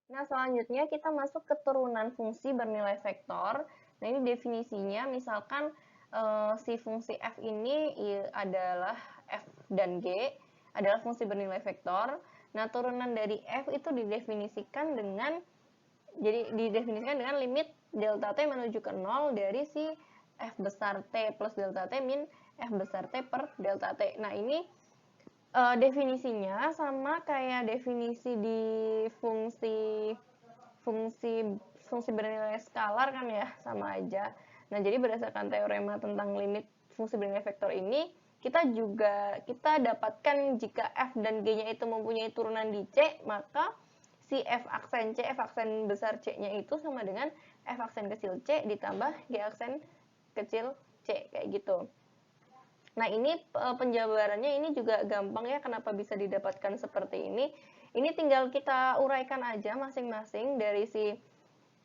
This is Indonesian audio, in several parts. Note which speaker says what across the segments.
Speaker 1: Nah, selanjutnya kita masuk ke turunan fungsi bernilai vektor. Nah, ini definisinya, misalkan si fungsi f ini adalah f dan g, adalah fungsi bernilai vektor. Nah, turunan dari f itu didefinisikan dengan limit delta t menuju ke 0 dari si f besar t plus delta t min f besar t per delta t. Nah, ini definisinya sama kayak definisi di fungsi fungsi fungsi bernilai skalar kan ya, sama aja. Nah, jadi berdasarkan teorema tentang limit fungsi bernilai vektor ini, kita dapatkan jika f dan g-nya itu mempunyai turunan di C, maka si f aksen C, f aksen besar C-nya itu sama dengan f aksen kecil C ditambah g aksen kecil C, kayak gitu. Nah, ini penjabarannya ini juga gampang ya, kenapa bisa didapatkan seperti ini. Ini tinggal kita uraikan aja masing-masing dari si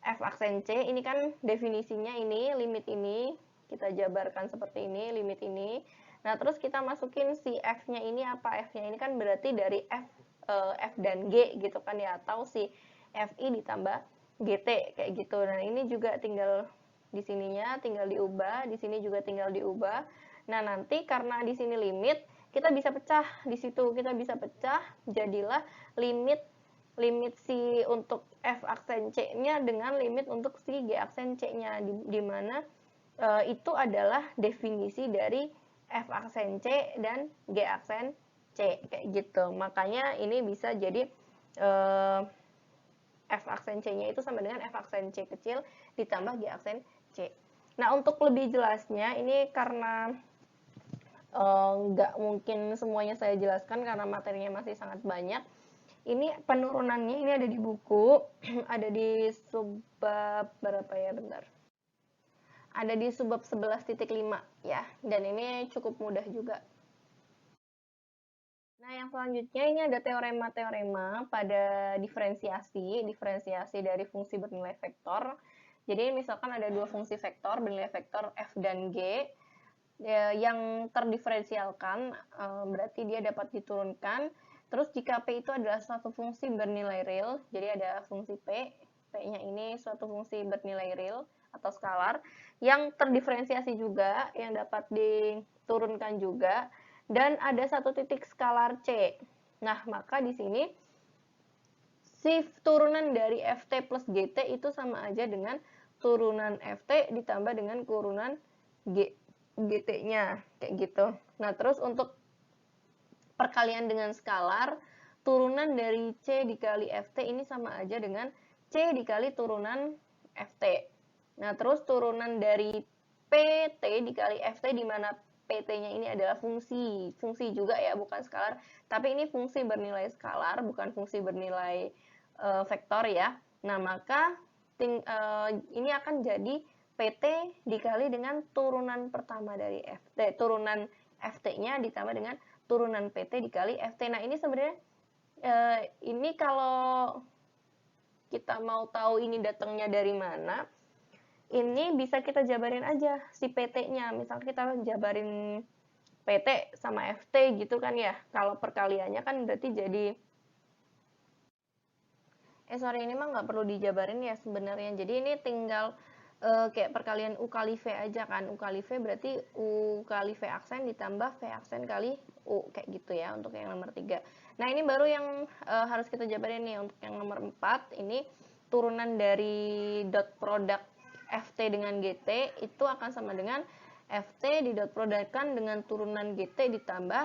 Speaker 1: f aksen C, ini kan definisinya ini, limit ini, kita jabarkan seperti ini, limit ini. Nah, terus kita masukin si f-nya ini apa? F-nya ini kan berarti dari f dan g gitu kan ya, atau si fi ditambah gt, kayak gitu. Nah, ini juga tinggal di sininya tinggal diubah, di sini juga tinggal diubah. Nah, nanti karena di sini limit, kita bisa pecah di situ, kita bisa pecah, jadilah limit si untuk f aksen C-nya dengan limit untuk si g aksen C-nya, di mana itu adalah definisi dari f aksen C dan g aksen C, kayak gitu. Makanya ini bisa jadi f aksen C-nya itu sama dengan f aksen C kecil ditambah g aksen C. Nah, untuk lebih jelasnya, ini karena nggak mungkin semuanya saya jelaskan karena materinya masih sangat banyak. Ini penurunannya ini ada di buku, ada di subbab berapa ya, bentar. Ada di subbab 11.5 ya, dan ini cukup mudah juga. Nah, yang selanjutnya ini ada teorema-teorema pada diferensiasi dari fungsi bernilai vektor. Jadi misalkan ada dua fungsi vektor bernilai vektor f dan g, yang terdiferensialkan, berarti dia dapat diturunkan. Terus jika P itu adalah suatu fungsi bernilai real, jadi ada fungsi P-nya ini suatu fungsi bernilai real atau skalar, yang terdiferensiasi juga, yang dapat diturunkan juga, dan ada satu titik skalar C. Nah, maka di sini si turunan dari Ft plus Gt itu sama aja dengan turunan Ft ditambah dengan turunan Gt-nya, kayak gitu. Nah, terus untuk perkalian dengan skalar, turunan dari C dikali Ft ini sama aja dengan C dikali turunan Ft. Nah, terus turunan dari PT dikali Ft, di mana PT-nya ini adalah fungsi juga ya, bukan skalar, tapi ini fungsi bernilai skalar, bukan fungsi bernilai vektor ya. Nah, maka ini akan jadi PT dikali dengan turunan pertama dari turunan Ft-nya ditambah dengan turunan PT dikali Ft. Nah, ini sebenarnya ini kalau kita mau tahu ini datangnya dari mana, ini bisa kita jabarin aja si PT-nya. Misal kita jabarin PT sama FT gitu kan ya. Kalau perkaliannya kan berarti jadi sorry, ini mah nggak perlu dijabarin ya sebenarnya. Jadi ini tinggal kayak perkalian U kali V aja kan. U kali V berarti U kali V aksen ditambah V aksen kali U, kayak gitu ya untuk yang nomor 3. Nah, ini baru yang harus kita jabarin nih. Untuk yang nomor 4, ini turunan dari dot product FT dengan GT itu akan sama dengan FT di dot productkan dengan turunan GT ditambah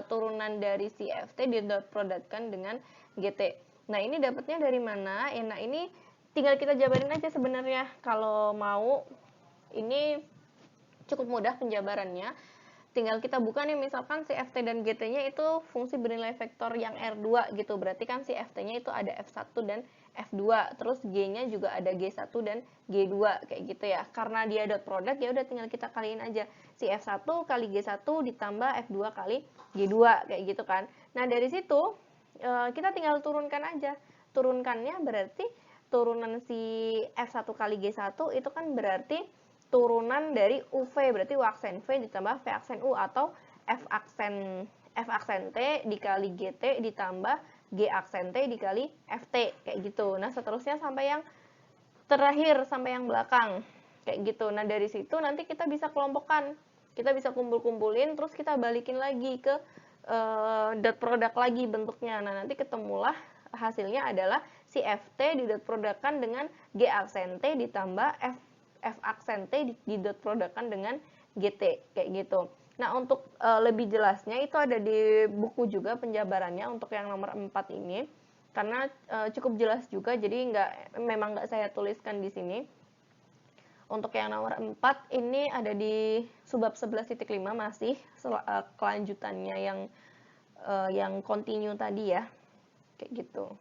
Speaker 1: turunan dari si FT di dot productkan dengan GT. Nah, ini dapatnya dari mana? Nah, ini tinggal kita jabarin aja sebenarnya. Kalau mau, ini cukup mudah penjabarannya. Tinggal kita buka nih, misalkan si FT dan GT-nya itu fungsi bernilai vektor yang R2 gitu. Berarti kan si FT-nya itu ada F1 dan F2. Terus G-nya juga ada G1 dan G2, kayak gitu ya. Karena dia dot product, ya udah tinggal kita kaliin aja. Si F1 kali G1 ditambah F2 kali G2, kayak gitu kan. Nah, dari situ kita tinggal turunkan aja. Turunkannya berarti turunan si F1 kali G1 itu kan berarti turunan dari UV, berarti U aksen V ditambah V aksen U, atau F aksen T dikali GT ditambah G aksen T dikali FT, kayak gitu. Nah, seterusnya sampai yang terakhir, sampai yang belakang, kayak gitu. Nah, dari situ nanti kita bisa kelompokkan, kita bisa kumpul-kumpulin, terus kita balikin lagi ke dot product lagi bentuknya. Nah, nanti ketemulah hasilnya adalah si FT di dot productkan dengan G aksen T ditambah F aksen T di dot productkan dengan GT, kayak gitu. Nah, untuk lebih jelasnya itu ada di buku juga penjabarannya untuk yang nomor 4 ini. Karena cukup jelas juga, jadi memang nggak saya tuliskan di sini. Untuk yang nomor 4 ini ada di subbab 11.5 masih kelanjutannya yang continue tadi ya, kayak gitu.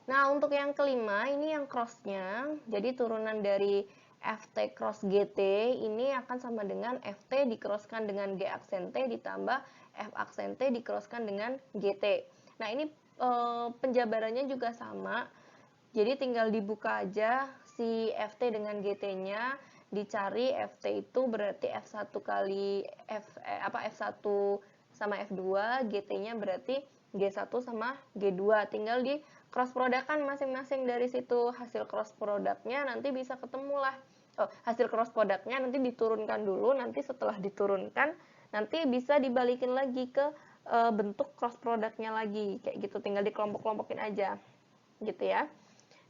Speaker 1: Nah, untuk yang kelima ini yang cross-nya, jadi turunan dari FT cross GT ini akan sama dengan FT dikrosskan dengan G aksen T ditambah F aksen T dikrosskan dengan GT. Nah, ini penjabarannya juga sama, jadi tinggal dibuka aja si FT dengan GT-nya, dicari FT itu berarti F1 kali F1 sama F2, GT-nya berarti G1 sama G2. Tinggal di cross product-kan masing-masing dari situ. Hasil cross product-nya nanti bisa ketemulah. Hasil cross product-nya nanti diturunkan dulu, nanti setelah diturunkan nanti bisa dibalikin lagi ke bentuk cross product-nya lagi. Kayak gitu, tinggal dikelompok-kelompokin aja. Gitu ya.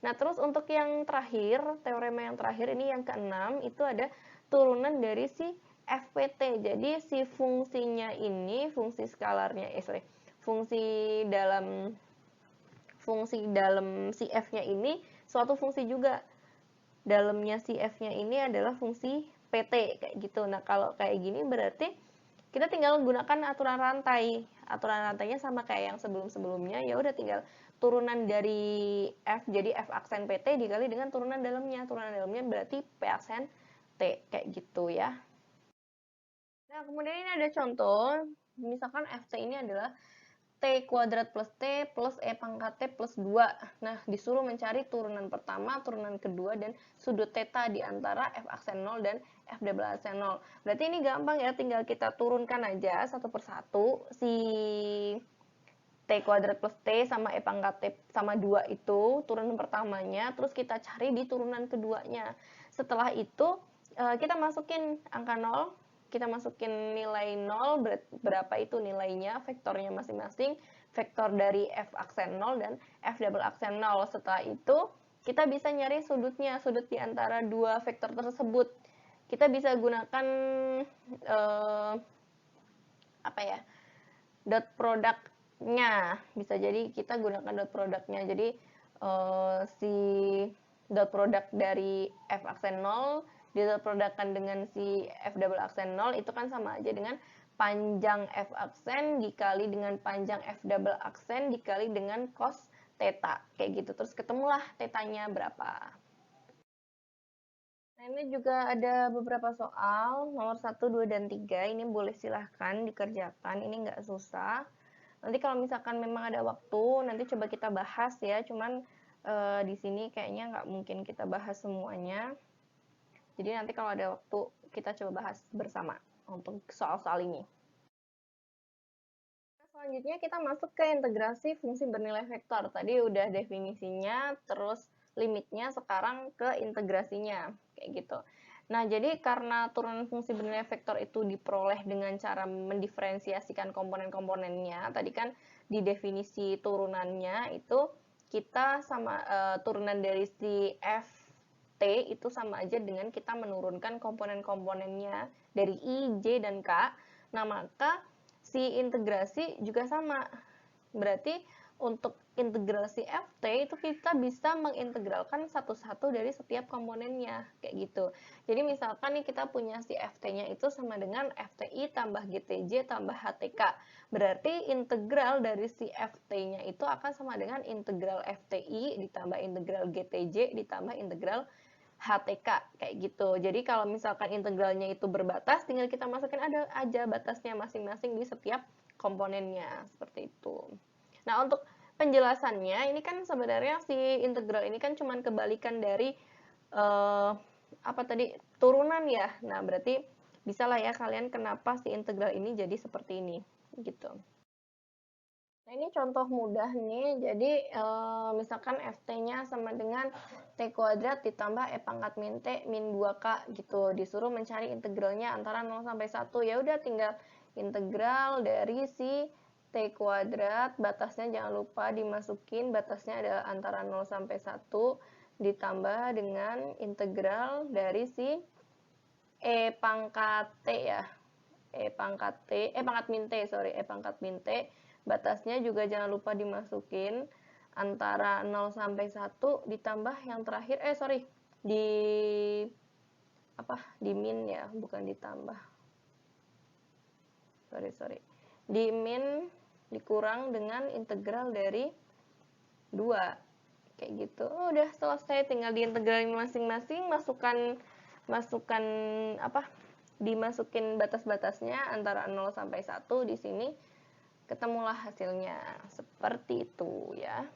Speaker 1: Nah, terus untuk yang terakhir, teorema yang terakhir ini yang keenam, itu ada turunan dari si FPT. Jadi si fungsinya ini, fungsi skalarnya, fungsi dalam si F-nya ini suatu fungsi juga. Dalamnya si F-nya ini adalah fungsi PT, kayak gitu. Nah, kalau kayak gini berarti kita tinggal gunakan aturan rantai. Aturan rantainya sama kayak yang sebelum-sebelumnya, ya udah tinggal turunan dari F, jadi F aksen PT dikali dengan turunan dalamnya. Turunan dalamnya berarti P aksen T, kayak gitu ya. Nah, kemudian ini ada contoh, misalkan FT ini adalah T kuadrat plus T plus E pangkat T plus 2. Nah, disuruh mencari turunan pertama, turunan kedua, dan sudut theta di antara F aksen 0 dan F double aksen 0. Berarti ini gampang ya, tinggal kita turunkan aja satu persatu si T kuadrat plus T sama E pangkat T sama 2 itu, turunan pertamanya, terus kita cari di turunan keduanya. Setelah itu, kita masukin angka 0, kita masukin nilai 0, berapa itu nilainya, vektornya masing-masing, vektor dari F aksen 0 dan F double aksen 0. Setelah itu, kita bisa nyari sudutnya, sudut di antara dua vektor tersebut. Kita bisa gunakan dot produknya. Bisa jadi kita gunakan dot produknya. Jadi si dot produk dari F aksen 0 diprodukkan dengan si F double aksen 0 itu kan sama aja dengan panjang F aksen dikali dengan panjang F double aksen dikali dengan cos theta, kayak gitu. Terus ketemulah tetanya berapa. Nah, ini juga ada beberapa soal, nomor 1, 2, dan 3, ini boleh silahkan dikerjakan, ini nggak susah. Nanti kalau misalkan memang ada waktu, nanti coba kita bahas ya, cuman di sini kayaknya nggak mungkin kita bahas semuanya. Jadi nanti kalau ada waktu, kita coba bahas bersama untuk soal-soal ini. Selanjutnya kita masuk ke integrasi fungsi bernilai vektor. Tadi udah definisinya, terus limitnya, sekarang ke integrasinya, kayak gitu. Nah, jadi karena turunan fungsi bernilai vektor itu diperoleh dengan cara mendiferensiasikan komponen-komponennya, tadi kan di definisi turunannya itu kita sama turunan dari si Ft itu sama aja dengan kita menurunkan komponen-komponennya dari I, J, dan K. Nah, maka si integrasi juga sama. Berarti untuk integrasi Ft itu kita bisa mengintegralkan satu-satu dari setiap komponennya, kayak gitu. Jadi misalkan nih kita punya si Ft-nya itu sama dengan Fti tambah Gtj tambah Htk. Berarti integral dari si Ft-nya itu akan sama dengan integral Fti ditambah integral Gtj ditambah integral HTK, kayak gitu. Jadi kalau misalkan integralnya itu berbatas, tinggal kita masukin ada aja batasnya masing-masing di setiap komponennya, seperti itu. Nah, untuk penjelasannya, ini kan sebenarnya si integral ini kan cuman kebalikan dari turunan ya. Nah, berarti bisa lah ya kalian kenapa si integral ini jadi seperti ini, gitu. Nah, Ini contoh mudah nih, jadi misalkan ft-nya sama dengan t kuadrat ditambah e pangkat min t min 2k gitu. Disuruh mencari integralnya antara 0 sampai 1. Ya udah tinggal integral dari si t kuadrat, batasnya jangan lupa dimasukin, batasnya adalah antara 0 sampai 1 ditambah dengan integral dari si e pangkat t ya. E pangkat min t, sorry, e pangkat min t. Batasnya juga jangan lupa dimasukin antara 0 sampai 1 ditambah yang terakhir, di min ya, bukan ditambah. Sorry. Di min dikurang dengan integral dari 2. Kayak gitu. Udah selesai, tinggal diintegralin masing-masing, dimasukin batas-batasnya antara 0 sampai 1 di sini. Ketemulah hasilnya seperti itu ya.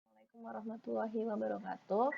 Speaker 1: Assalamualaikum warahmatullahi wabarakatuh.